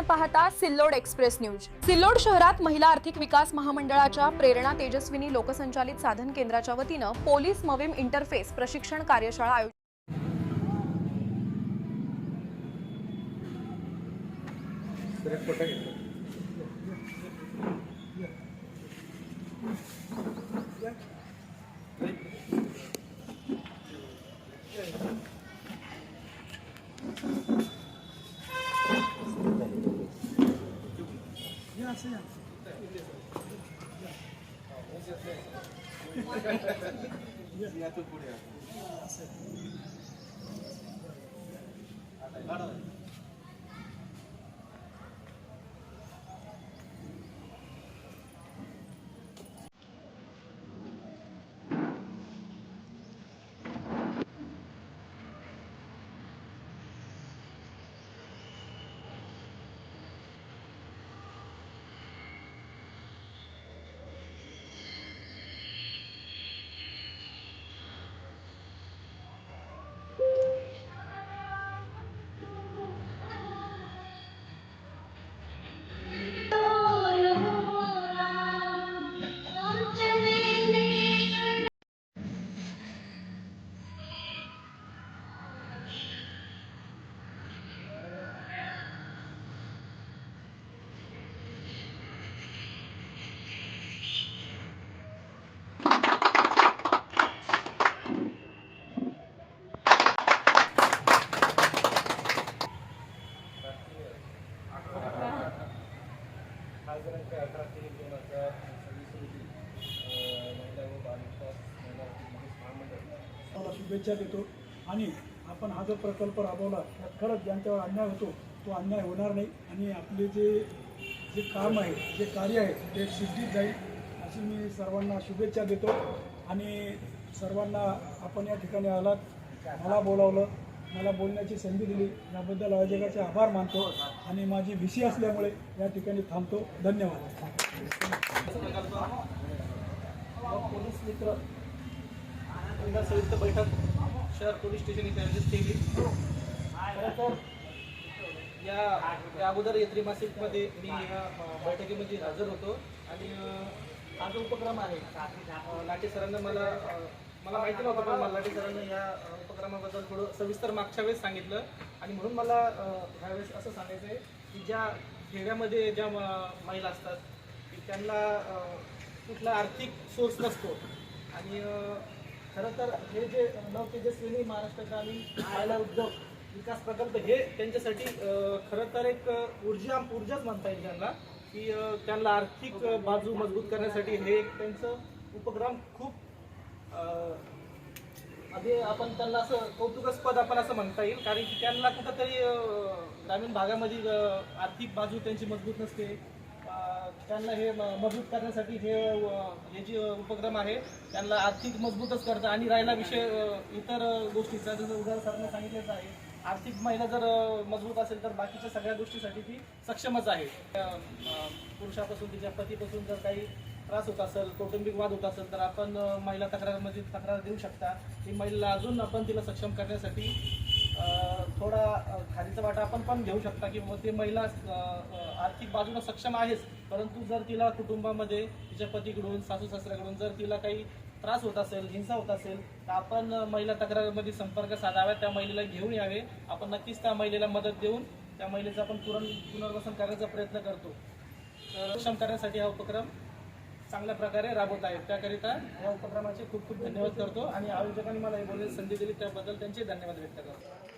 पाहता Sillod express news. Sillod शहरात महिला आर्थिक विकास महामंडळाच्या प्रेरणा तेजस्विनी लोकसंचालित साधन केंद्राच्या वतीनं पोलीस मविम इंटरफेस प्रशिक्षण कार्यशाळा आयोजित शुभेच्छा देतो आणि आपण हा जो प्रकल्प राबवला त्यात खरंच ज्यांच्यावर अन्याय होतो तो अन्याय होणार नाही आणि आपले जे काम आहे जे कार्य आहे ते सिद्धीत जाईल अशी मी सर्वांना शुभेच्छा देतो आणि सर्वांना आपण या ठिकाणी आलात, मला बोलावलं, मला बोलण्याची संधी दिली याबद्दल आयोजकाचे आभार मानतो आणि माझी VC असल्यामुळे या ठिकाणी थांबतो। धन्यवाद। पोलीस मित्र संयुक्त बैठक शहर पोलीस स्टेशन इथे आयोजित केली। खरं तर या अगोदर त्रैमासिकमध्ये मी या बैठकीमध्ये हजर होतो आणि हा जो उपक्रम आहे लाटे सरांना मला माहिती नव्हतं, पण मला लाटे सरांना या उपक्रमाबद्दल थोडं सविस्तर मागच्या वेळेस सांगितलं आणि म्हणून मला ह्यावेळेस असं सांगायचं आहे की ज्या खेड्यामध्ये ज्या महिला असतात की त्यांना कुठला आर्थिक सोर्स नसतो आणि खरं तर हे जे नवतेजस्विनी महाराष्ट्र ग्रामीण महिला उद्योग विकास प्रकल्प हे त्यांच्यासाठी खरं तर एक ऊर्जाच म्हणता येईल त्यांना की त्यांना आर्थिक बाजू मजबूत करण्यासाठी हे एक त्यांचं उपक्रम खूप आधी आपण त्यांना असं कौतुकास्पद आपण असं म्हणता येईल, कारण की त्यांना कुठंतरी ग्रामीण भागामध्ये आर्थिक बाजू त्यांची मजबूत नसते। त्यांना हे मजबूत करण्यासाठी हे जे उपक्रम आहे त्यांना आर्थिक मजबूतच करतं आणि राहिला विषय इतर गोष्टीचा, जसं उदाहरण सरांना सांगितलेलं आहे, आर्थिक महिला जर मजबूत असेल तर बाकीच्या सगळ्या गोष्टीसाठी ती सक्षमच आहे। पुरुषापासून तिच्या पतीपासून जर काही त्रास होत असेल, कौटुंबिक वाद होत असेल तर आपण महिला तक्रारमध्ये तक्रार देऊ शकता। ती महिला अजून आपण तिला सक्षम करण्यासाठी थोडा खारीचा वाटा आपण पण घेऊ शकता की ते महिला आर्थिक बाजूला सक्षम आहेच, परंतु जर तिला कुटुंबामध्ये तिच्या पतीकडून सासू सासऱ्याकडून जर तिला काही त्रास होत असेल, हिंसा होत असेल तर आपण महिला तक्रारमध्ये संपर्क साधावा, त्या महिलेला घेऊन यावे। आपण नक्कीच त्या महिलेला मदत देऊन त्या महिलेचं आपण पुनर्वसन करण्याचा प्रयत्न करतो। सक्षम करण्यासाठी हा उपक्रम चांगल्या प्रकारे राबवत आहे, त्याकरिता या उपक्रमाचे खूप खूप धन्यवाद करतो आणि आयोजकांनी मला हे बोलण्याची संधी दिली त्याबद्दल त्यांचे धन्यवाद व्यक्त करतो।